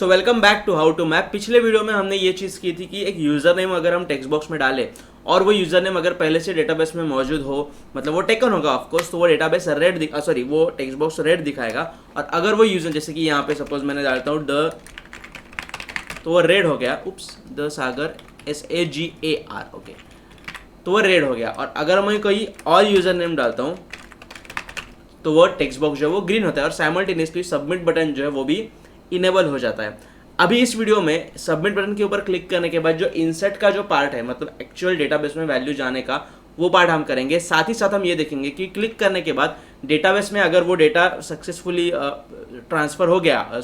So welcome back to how to map. पिछले वीडियो में हमने ये चीज़ की थी कि एक यूज़र नेम अगर हम टेक्स्ट बॉक्स में डालें और वो यूज़र नेम अगर पहले से डेटाबेस में मौजूद हो, मतलब वो टेकन होगा ऑफकोर्स, तो वो डेटाबेस वो टेक्स्ट बॉक्स रेड दिखाएगा। और अगर वो यूज़र, जैसे कि यहाँ पे सपोज मैंने डालता हूँ द, तो वो रेड हो गया, उप्स, द सागर SAGAR, ओके, तो वो रेड हो गया। और अगर मैं कोई और यूज़र नेम डालता हूँ तो वो टेक्स्ट बॉक्स जो है वो ग्रीन होता है और साइमल्टेनियसली सबमिट बटन जो है वो भी इनेबल हो जाता है। अभी इस वीडियो में सबमिट बटन के ऊपर क्लिक करने के बाद जो इंसर्ट का जो पार्ट है, मतलब एक्चुअल डेटाबेस में वैल्यू जाने का, वो पार्ट हम करेंगे। साथ ही साथ हम ये देखेंगे कि क्लिक करने के बाद डेटाबेस में अगर वो डेटा सक्सेसफुली ट्रांसफर हो गया,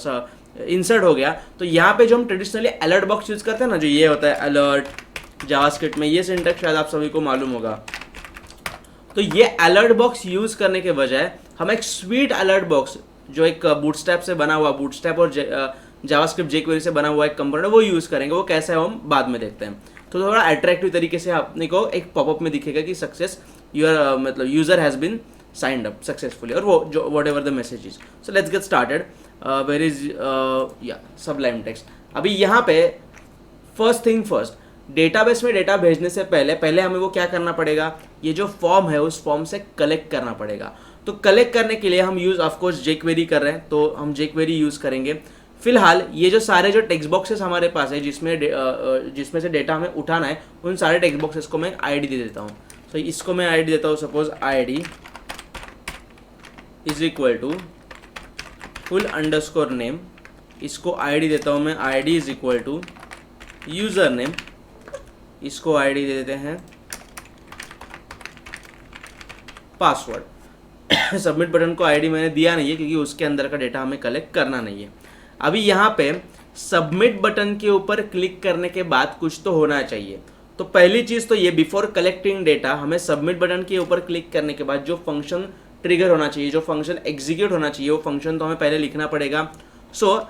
इंसर्ट हो गया, तो यहाँ पे जो हम ट्रेडिशनली अलर्ट बॉक्स यूज़ करते हैं ना, जो ये होता है अलर्ट जावास्क्रिप्ट में, ये सिंटैक्स शायद आप सभी को मालूम होगा। तो ये अलर्ट बॉक्स यूज़ करने के बजाय हम एक स्वीट अलर्ट बॉक्स जो एक बूटस्ट्रैप से बना हुआ, बूटस्ट्रैप और जावास्क्रिप्ट jQuery से बना हुआ एक कंपोनेंट, वो यूज़ करेंगे। वो कैसे है हम बाद में देखते हैं। तो थोड़ा अट्रैक्टिव तरीके से अपने को एक पॉपअप में दिखेगा कि सक्सेस यूर मतलब user has been signed up successfully, और वो जो whatever the message is. So let's get started. Where is your sublime text. अभी यहाँ पे फर्स्ट थिंग फर्स्ट, डेटाबेस में डेटा भेजने से पहले हमें वो क्या करना पड़ेगा, ये जो फॉर्म है उस फॉर्म से कलेक्ट करना पड़ेगा। तो कलेक्ट करने के लिए हम यूज़ ऑफकोर्स jQuery कर रहे हैं, तो हम jQuery यूज़ करेंगे। फिलहाल ये जो सारे जो टेक्स्ट बॉक्सेस हमारे पास है जिसमें से डेटा हमें उठाना है, उन सारे टेक्स्ट बॉक्सेस को मैं एक ID दे देता हूँ। तो इसको मैं ID देता हूँ, suppose ID is equal to full_name। इसको ID देता हूँ मैं, ID is equal to user name. इसको ID दे देते हैं पासवर्ड। सबमिट बटन को ID मैंने दिया नहीं है क्योंकि उसके अंदर का डेटा हमें कलेक्ट करना नहीं है। अभी यहाँ पे सबमिट बटन के ऊपर क्लिक करने के बाद कुछ तो होना चाहिए। तो पहली चीज़ तो ये, बिफोर कलेक्टिंग डेटा, हमें सबमिट बटन के ऊपर क्लिक करने के बाद जो फंक्शन ट्रिगर होना चाहिए, जो फंक्शन एग्जीक्यूट होना चाहिए, वो फंक्शन तो हमें पहले लिखना पड़ेगा। So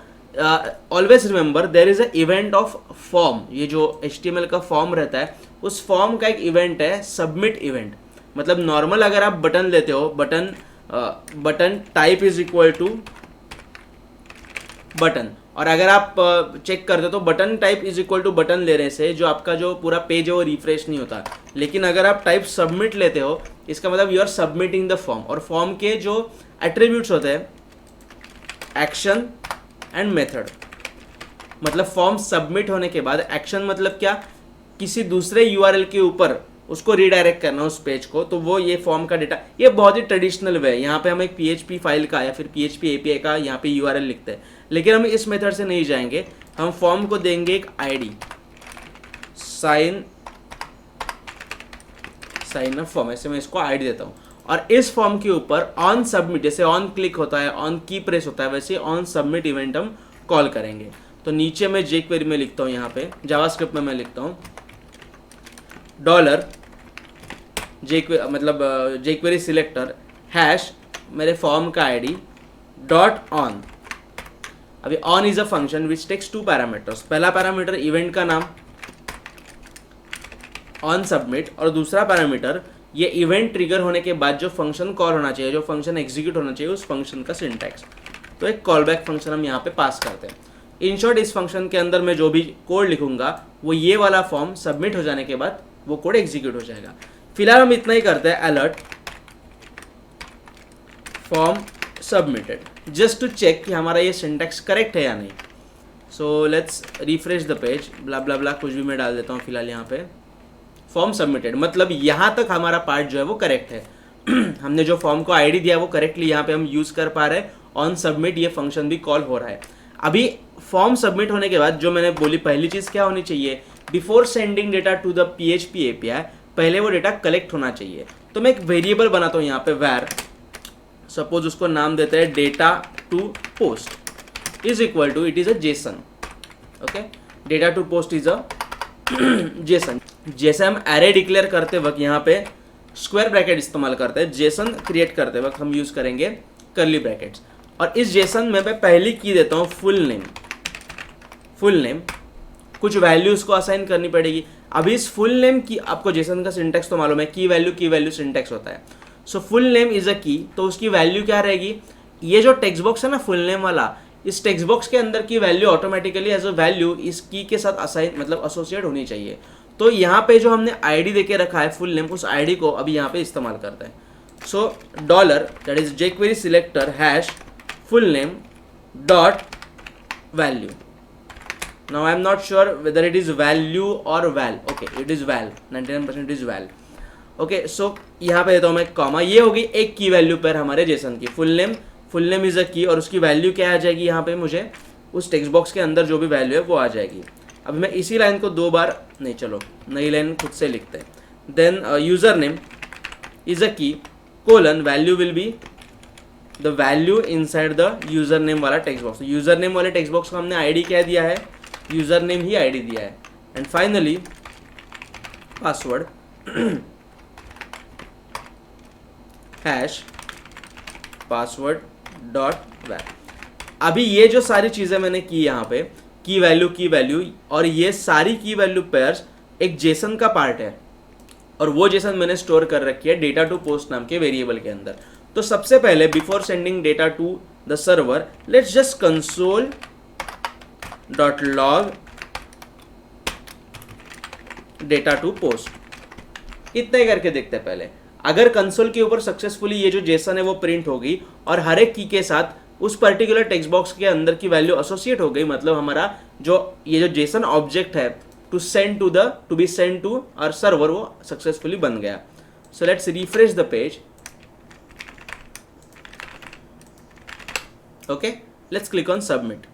always remember there is a event of form. ये जो HTML का फॉर्म रहता है, उस फॉर्म का एक इवेंट है सबमिट इवेंट। मतलब नॉर्मल अगर आप बटन लेते हो, button type is equal to button, और अगर आप चेक करते हो तो button type is equal to button लेने से जो आपका जो पूरा पेज है वो रिफ्रेश नहीं होता। लेकिन अगर आप टाइप सबमिट लेते हो, इसका मतलब you are submitting the form. और फॉर्म के जो एट्रीब्यूट्स होते हैं, एक्शन एंड मेथड। मतलब फॉर्म सबमिट होने के बाद एक्शन मतलब क्या, किसी दूसरे URL के ऊपर उसको रीडायरेक्ट करना उस पेज को, तो वो ये फॉर्म का डेटा, ये बहुत ही ट्रेडिशनल वे है। यहाँ पे हम एक PHP फाइल का या फिर PHP API का यहाँ पे URL लिखते हैं, लेकिन हम इस मेथड से नहीं जाएंगे। हम फॉर्म को देंगे एक ID, साइन अप फॉर्म, ऐसे मैं इसको ID देता हूँ। और इस फॉर्म के ऊपर ऑन सबमिट, जैसे ऑन क्लिक होता है, ऑन की प्रेस होता है, वैसे ऑन सबमिट इवेंट हम कॉल करेंगे। तो नीचे मैं jQuery में लिखता हूँ, यहाँ पे जावास्क्रिप्ट में मैं लिखता हूँ jQuery सिलेक्टर हैश मेरे फॉर्म का ID डॉट ऑन। अभी on is a function which takes 2 parameters. पहला पैरामीटर इवेंट का नाम ऑन सबमिट, और दूसरा पैरामीटर ये इवेंट ट्रिगर होने के बाद जो फंक्शन कॉल होना चाहिए, जो फंक्शन एग्जीक्यूट होना चाहिए, उस फंक्शन का सिंटैक्स। तो एक कॉल बैक फंक्शन हम यहाँ पे पास करते हैं। इन शॉर्ट, इस फंक्शन के अंदर मैं जो भी कोड लिखूंगा वो ये वाला फॉर्म सबमिट हो जाने के बाद वो कोड एग्जीक्यूट हो जाएगा। फिलहाल हम इतना ही करते हैं, alert form submitted, just to check कि हमारा ये सिंटैक्स करेक्ट है या नहीं। So let's refresh the page, blah blah blah, कुछ भी मैं डाल देता हूँ फिलहाल यहाँ पे। फॉर्म सबमिटेड मतलब यहाँ तक हमारा पार्ट जो है वो करेक्ट है। हमने जो फॉर्म को ID दिया वो करेक्टली यहाँ पे हम यूज़ कर पा रहे हैं। ऑन सबमिट ये फंक्शन भी कॉल हो रहा है। अभी फॉर्म सबमिट होने के बाद जो मैंने बोली पहली चीज़ क्या होनी चाहिए, before sending data to the PHP API, पहले वो डेटा कलेक्ट होना चाहिए। तो मैं एक वेरिएबल बनाता हूँ यहाँ पे, वैर, सपोज उसको नाम देते हैं data to post is equal to, it is a JSON। Okay, data to post is a JSON. जैसे हम एरे डिक्लेयर करते वक्त यहाँ पे स्क्वायर ब्रैकेट इस्तेमाल करते हैं, JSOन क्रिएट करते वक्त हम यूज़ करेंगे कर्ली ब्रैकेट्स। और इस JSOन में मैं पहले की देता हूँ फुल नेम, कुछ वैल्यूज़ को असाइन करनी पड़ेगी। अभी इस फुल नेम की, आपको JSOन का सिंटैक्स तो मालूम है, की वैल्यू सिंटैक्स होता है। So full name is a की, तो उसकी वैल्यू क्या रहेगी, ये जो टेक्स्ट बॉक्स है ना फुल नेम वाला, इस टेक्स्ट बॉक्स के अंदर की value automatically as a value इस की के साथ असाइन मतलब एसोसिएट होनी चाहिए। तो यहाँ पे जो हमने आईडी देके रखा है फुल नेम, उस आईडी को अभी यहाँ पे इस्तेमाल करते हैं। So dollar that is jQuery selector hash full name dot value. Now I am not sure whether it is value और val. Okay, it is val, 99% is val. Okay, so यहाँ पे देता हूँ मैं कॉमा। ये होगी एक की वैल्यू पेयर हमारे जेसन की। फुल नेम इज अ की और उसकी वैल्यू क्या आ जाएगी, यहाँ पे मुझे उस टेक्स्ट बॉक्स के अंदर जो भी वैल्यू है वो आ जाएगी। अभी मैं इसी लाइन को 2 बार नहीं, चलो नई लाइन खुद से लिखते हैं। Then user name is a key colon value will be the value inside the user name वाला टेक्स्ट बॉक्स। यूजर नेम वाले टेक्स्ट बॉक्स को हमने आईडी क्या दिया है, यूजर नेम ही आईडी दिया है। And finally password hash password dot val. अभी ये जो सारी चीजें मैंने की यहाँ पे, की वैल्यू और ये सारी की वैल्यू पेयर्स एक जेसन का पार्ट है और वो जेसन मैंने स्टोर कर रखी है डेटा टू पोस्ट नाम के वेरिएबल के अंदर। तो सबसे पहले before sending data to the server, let's just console dot log data to post. इतना ही करके देखते हैं पहले। अगर कंसोल के ऊपर सक्सेसफुली ये जो जेसन है वो प्रिंट होगी और हर एक की के साथ उस पर्टिकुलर टेक्स्ट बॉक्स के अंदर की वैल्यू एसोसिएट हो गई, मतलब हमारा जो ये जो जेसन ऑब्जेक्ट है to be send to our server वो सक्सेसफुली बन गया। So let's refresh the page. Okay, let's click on submit.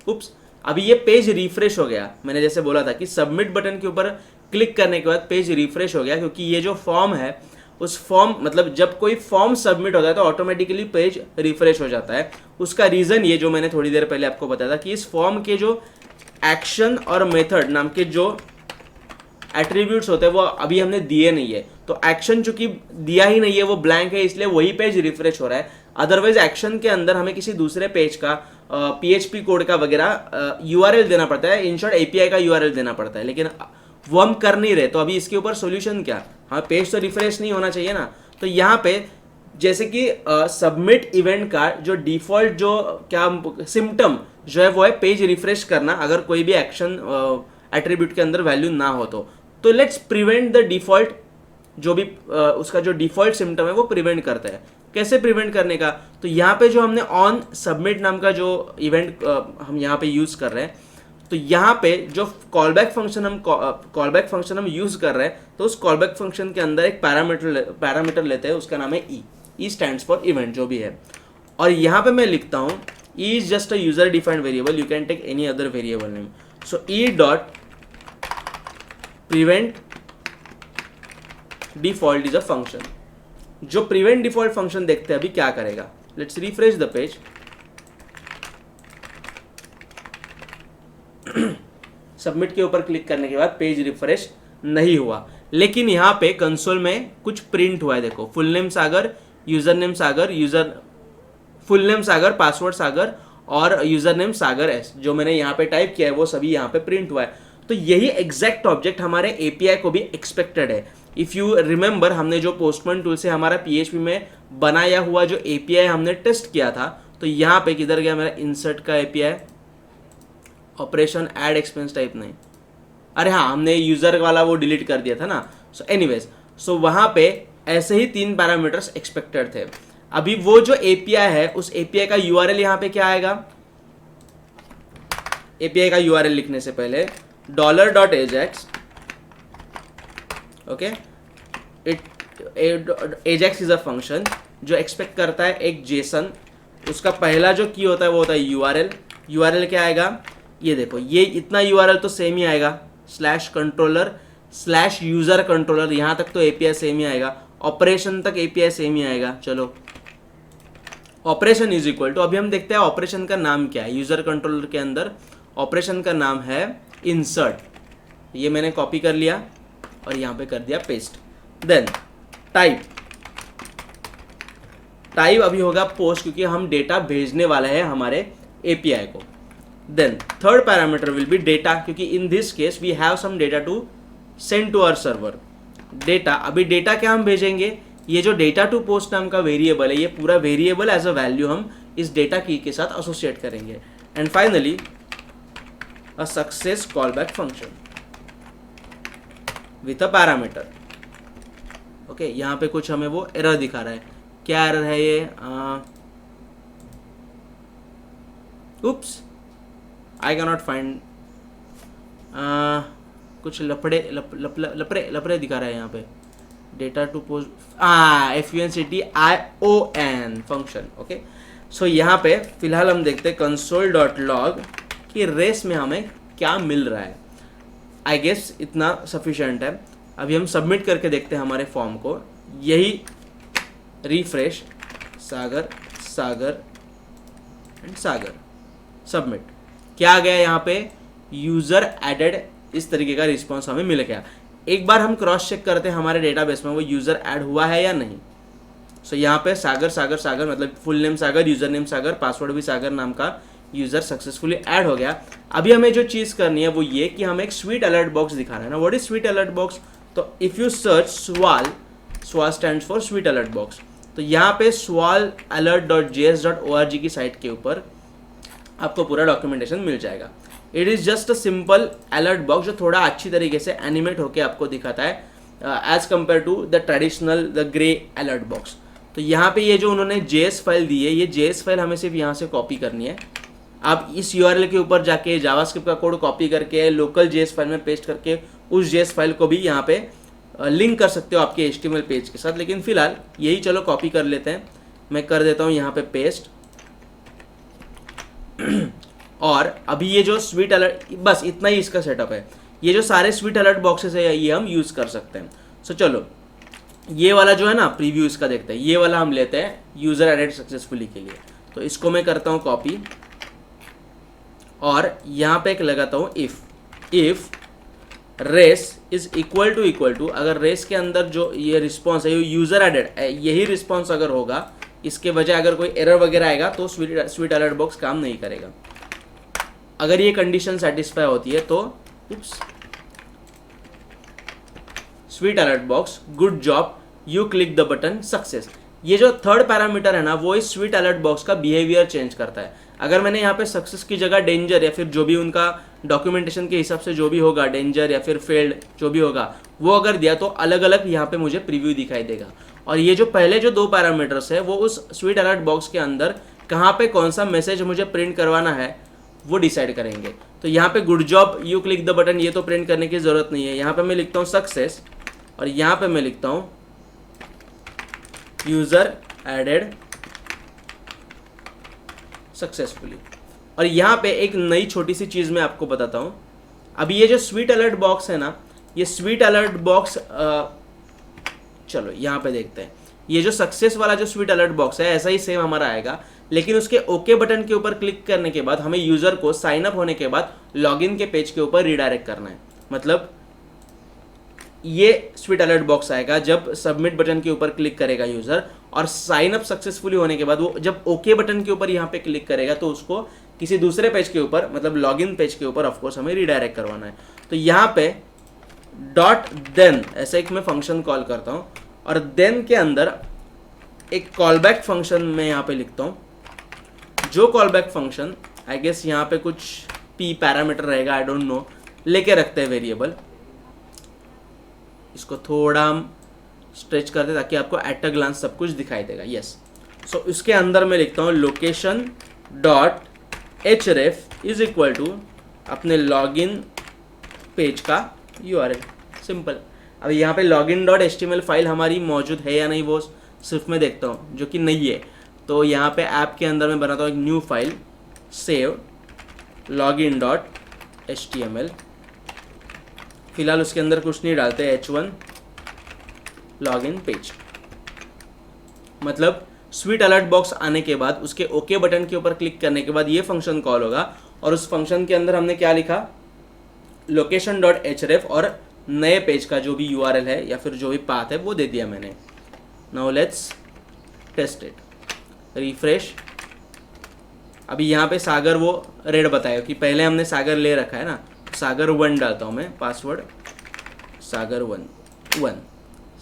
Oops, अभी ये पेज रिफ्रेश हो गया। मैंने जैसे बोला था कि सबमिट बटन के ऊपर क्लिक करने के बाद पेज रिफ्रेश हो गया, क्योंकि ये जो फॉर्म है उस फॉर्म मतलब जब कोई फॉर्म सबमिट होता है तो ऑटोमेटिकली पेज रिफ्रेश हो जाता है। उसका रीज़न ये जो मैंने थोड़ी देर पहले आपको बताया था कि इस फॉर्म के जो एक्शन और मेथड नाम के जो एट्रीब्यूट्स होते हैं वो अभी हमने दिए नहीं है। तो एक्शन चूंकि दिया ही नहीं है, वो ब्लैंक है, इसलिए वही पेज रिफ्रेश हो रहा है। अदरवाइज एक्शन के अंदर हमें किसी दूसरे पेज का PHP कोड का वगैरह URL देना पड़ता है, इन शॉर्ट API का URL देना पड़ता है, लेकिन वो हम कर नहीं रहे। तो अभी इसके ऊपर सोल्यूशन क्या, हाँ पेज तो रिफ्रेश नहीं होना चाहिए ना। तो यहाँ पे जैसे कि सबमिट इवेंट का जो डिफॉल्ट जो क्या सिम्टम जो है वो है पेज रिफ्रेश करना, अगर कोई भी एक्शन एट्रीब्यूट के अंदर वैल्यू ना हो तो लेट्स प्रिवेंट द डिफॉल्ट, जो भी उसका जो डिफॉल्ट सिम्टम है वो प्रिवेंट करता है। कैसे प्रिवेंट करने का, तो यहाँ पे जो हमने ऑन सबमिट नाम का जो इवेंट हम यहाँ पे यूज कर रहे हैं, तो यहाँ पे जो कॉलबैक फंक्शन हम यूज कर रहे हैं, तो उस कॉलबैक फंक्शन के अंदर एक पैरामीटर लेते हैं, उसका नाम है ई स्टैंड्स फॉर इवेंट जो भी है। और यहाँ पे मैं लिखता हूँ e is just a user defined variable, you can take any other variable name. So e dot prevent default is a function. जो प्रिवेंट डिफॉल्ट फंक्शन देखते हैं अभी क्या करेगा, let's refresh the page. Submit के ऊपर क्लिक करने के बाद पेज रिफ्रेश नहीं हुआ, लेकिन यहाँ पे कंसोल में कुछ प्रिंट हुआ है। देखो, फुल नेम सागर, यूजर नेम सागर, फुल नेम सागर, पासवर्ड सागर और यूजर नेम सागर एस, जो मैंने यहाँ पे टाइप किया है वो सभी यहाँ पे प्रिंट हुआ है। तो यही एग्जैक्ट ऑब्जेक्ट हमारे API को भी एक्सपेक्टेड है। इफ़ यू रिमेंबर, हमने जो पोस्टमैन टूल से हमारा PHP में बनाया हुआ जो API हमने टेस्ट किया था, तो यहाँ पे किधर गया मेरा इंसर्ट का API, operation add expense type नहीं, अरे हाँ हमने यूजर वाला वो डिलीट कर दिया था ना। सो एनीवेज, सो वहाँ पे ऐसे ही 3 पैरामीटर्स एक्सपेक्टेड थे। अभी वो जो API है उस API का URL यहाँ पे क्या आएगा, API का URL लिखने से पहले $.ajax, okay, ajax is a function जो एक्सपेक्ट करता है एक जेसन। उसका पहला जो की होता है वो होता है URL क्या आएगा, ये देखो, ये इतना URL तो सेम ही आएगा, /controller/user controller, यहाँ तक तो API सेम ही आएगा, ऑपरेशन तक API सेम ही आएगा। चलो, ऑपरेशन इज इक्वल टू, अभी हम देखते हैं ऑपरेशन का नाम क्या है। यूजर कंट्रोलर के अंदर ऑपरेशन का नाम है इंसर्ट, ये मैंने कॉपी कर लिया और यहाँ पे कर दिया पेस्ट। देन टाइप अभी होगा पोस्ट, क्योंकि हम डेटा भेजने वाला है हमारे API को। Then third parameter will be data, क्योंकि in this case we have some data to send to our server. Data, अभी डेटा क्या हम भेजेंगे, ये जो डेटा टू पोस्ट नाम का वेरिएबल है, ये पूरा वेरिएबल एज अ वैल्यू हम इस डेटा की के साथ एसोसिएट करेंगे। And finally a success callback function with a parameter. Okay, यहाँ पे कुछ हमें वो एरर दिखा रहा है। क्या एरर है ये? Oops, I can not find. कुछ लपड़े दिखा रहा है यहाँ पे। Data to post FUNCTION function. Okay, so यहाँ पे फिलहाल हम देखते हैं console.log कि रेस में हमें क्या मिल रहा है। आई गेस इतना सफिशिएंट है। अभी हम सबमिट करके देखते हैं हमारे फॉर्म को। यही refresh, Sagar Sagar and Sagar, submit. क्या आ गया यहाँ पे? यूजर एडेड, इस तरीके का रिस्पॉन्स हमें मिल गया। एक बार हम क्रॉस चेक करते हैं हमारे डेटाबेस में वो यूजर ऐड हुआ है या नहीं। सो यहाँ पे सागर सागर सागर मतलब फुल नेम सागर, यूजर नेम सागर, पासवर्ड भी सागर नाम का यूजर सक्सेसफुली ऐड हो गया। अभी हमें जो चीज करनी है वो ये कि हमें एक स्वीट अलर्ट बॉक्स दिखाना है ना। What is sweet alert box? तो इफ यू सर्च स्वाल, स्वाल stands for sweet alert box, तो यहाँ पे swallalert.js.org की साइट के ऊपर आपको पूरा डॉक्यूमेंटेशन मिल जाएगा। It is just a simple alert box जो थोड़ा अच्छी तरीके से एनिमेट होके आपको दिखाता है as compare to the traditional the grey alert box. तो यहाँ पे ये जो उन्होंने JS फाइल दी है, ये JS फाइल हमें सिर्फ यहाँ से कॉपी करनी है। आप इस URL के ऊपर जाके जावास्क्रिप्ट का कोड कॉपी करके लोकल JS फाइल में पेस्ट करके उस JS फाइल को भी यहाँ पे लिंक कर सकते हो आपके HTML पेज के साथ। लेकिन फिलहाल यही चलो कॉपी कर लेते हैं। मैं कर देता हूँ यहाँ पे पेस्ट। और अभी ये जो स्वीट अलर्ट, बस इतना ही इसका सेटअप है। ये जो सारे स्वीट अलर्ट बॉक्सेस है ये हम यूज़ कर सकते हैं। सो चलो ये वाला जो है ना प्रीव्यू इसका देखते हैं। ये वाला हम लेते हैं यूज़र एडेड सक्सेसफुली के लिए। तो इसको मैं करता हूँ कॉपी और यहाँ पे एक लगाता हूँ if res is equal to, अगर रेस के अंदर जो ये रिस्पॉन्स है ये यूज़र एडेड, यही रिस्पॉन्स अगर होगा, इसके बजाय अगर कोई एरर वगैरह आएगा तो स्वीट अलर्ट बॉक्स काम नहीं करेगा। अगर ये कंडीशन सेटिस्फाई होती है तो sweet alert box good job, you click the button success. ये जो थर्ड पैरामीटर है ना वो इस स्वीट अलर्ट बॉक्स का बिहेवियर चेंज करता है। अगर मैंने यहाँ पे सक्सेस की जगह डेंजर या फिर जो भी उनका डॉक्यूमेंटेशन के हिसाब से जो भी होगा, डेंजर या फिर फेल्ड जो भी होगा वो अगर दिया तो अलग अलग यहाँ पे मुझे प्रीव्यू दिखाई देगा। और ये जो पहले जो दो पैरामीटर्स है वो उस स्वीट अलर्ट बॉक्स के अंदर कहाँ पे कौन सा मैसेज मुझे प्रिंट करवाना है वो डिसाइड करेंगे। तो यहाँ पे good job you click the button ये तो प्रिंट करने की जरूरत नहीं है। यहाँ पे मैं लिखता हूँ सक्सेस और यहाँ पे मैं लिखता हूँ यूजर एडेड सक्सेसफुली। और यहाँ पे एक नई छोटी सी चीज मैं आपको बताता हूँ। अभी ये जो स्वीट अलर्ट बॉक्स है ना, ये स्वीट अलर्ट बॉक्स चलो यहाँ पे देखते हैं। ये जो सक्सेस वाला जो स्वीट अलर्ट बॉक्स है ऐसा ही सेम हमारा आएगा, लेकिन उसके ओके बटन के ऊपर क्लिक करने के बाद हमें यूजर को साइन अप होने के बाद लॉगिन के पेज के ऊपर रिडायरेक्ट करना है। मतलब ये स्वीट अलर्ट बॉक्स आएगा जब सबमिट बटन के ऊपर क्लिक करेगा यूजर, और साइन अप सक्सेसफुली होने के बाद वो जब ओके बटन के ऊपर यहाँ पे क्लिक करेगा तो उसको किसी दूसरे पेज के ऊपर मतलब लॉगिन पेज के ऊपर ऑफकोर्स हमें रिडायरेक्ट करवाना है। तो यहाँ पे डॉट देन ऐसा एक मैं फंक्शन कॉल करता हूँ और देन के अंदर एक कॉलबैक फंक्शन मैं यहाँ पे लिखता हूँ। जो कॉलबैक फंक्शन आई गेस यहाँ पे कुछ पी पैरामीटर रहेगा, आई डोंट नो, लेके रखते हैं वेरिएबल। इसको थोड़ा हम स्ट्रेच करते ताकि आपको एट अ ग्लांस सब कुछ दिखाई देगा। यस, सो इसके अंदर मैं लिखता हूँ location dot href is equal to अपने लॉगिन पेज का URL। सिंपल। अब यहाँ पे लॉगिन डॉट HTML फाइल हमारी मौजूद है या नहीं वो सिर्फ मैं देखता हूँ, जो कि नहीं है। तो यहाँ पे ऐप के अंदर मैं बनाता हूँ एक new file save login dot HTML। फिलहाल उसके अंदर कुछ नहीं डालते, H1 लॉगिन पेज। मतलब स्वीट अलर्ट बॉक्स आने के बाद उसके ओके बटन के ऊपर क्लिक करने के बाद ये फंक्शन कॉल होगा और उस फंक्शन के अंदर हमने क्या लिखा, लोकेशन डॉट href और नए पेज का जो भी URL है या फिर जो भी पाथ है वो दे दिया मैंने। Now let's test it, refresh. अभी यहाँ पे सागर वो रेड बताएगा कि पहले हमने सागर ले रखा है ना, सागर 1 डालता हूँ मैं, पासवर्ड सागर 1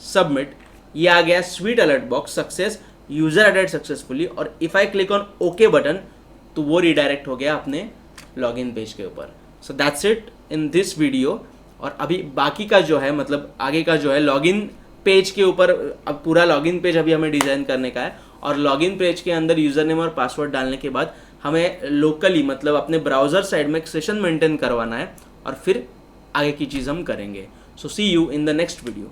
सबमिट। ये आ गया sweet alert box success, user added successfully. और if I click on okay button तो वो रिडायरेक्ट हो गया अपने लॉगिन पेज के ऊपर। So that's it in this video. और अभी बाकी का जो है मतलब आगे का जो है लॉगिन पेज के ऊपर, अब पूरा लॉगिन पेज अभी हमें डिज़ाइन करने का है और लॉगिन पेज के अंदर यूज़र नेम और पासवर्ड डालने के बाद हमें लोकली मतलब अपने ब्राउज़र साइड में एक सेशन मेंटेन करवाना है और फिर आगे की चीज़ हम करेंगे। So see you in the next video.